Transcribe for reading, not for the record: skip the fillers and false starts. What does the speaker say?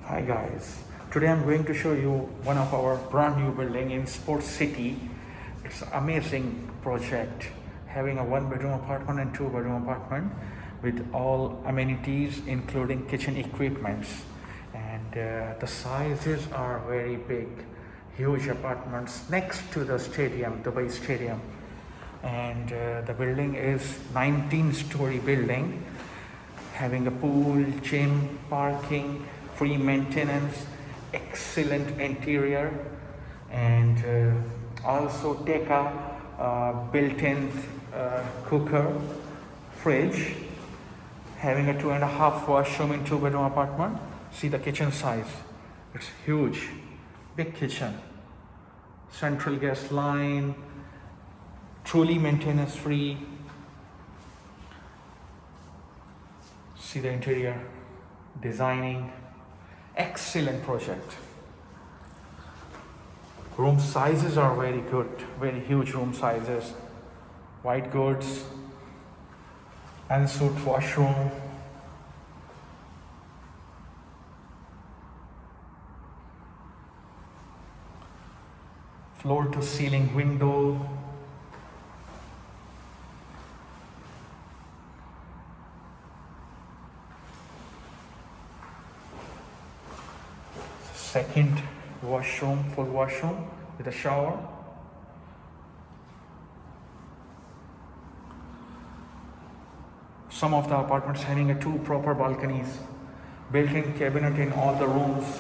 Hi guys, today I'm going to show you one of our brand new building in Sports City. It's an amazing project, having a 1 bedroom apartment and 2 bedroom apartment with all amenities including kitchen equipments, and the sizes are very big, huge apartments next to the stadium, Dubai Stadium. And the building is 19-story building, having a pool, gym, parking, free maintenance, excellent interior, and also take a built-in cooker, fridge, having a 2.5 washroom in 2 bedroom apartment. See the kitchen size, it's huge, big kitchen, central gas line, truly maintenance free. See the interior, designing, excellent project. Room sizes are very good, very huge room sizes. White goods, ensuite washroom, floor to ceiling window, second washroom, full washroom with a shower. Some of the apartments having 2 proper balconies, built-in cabinet in all the rooms,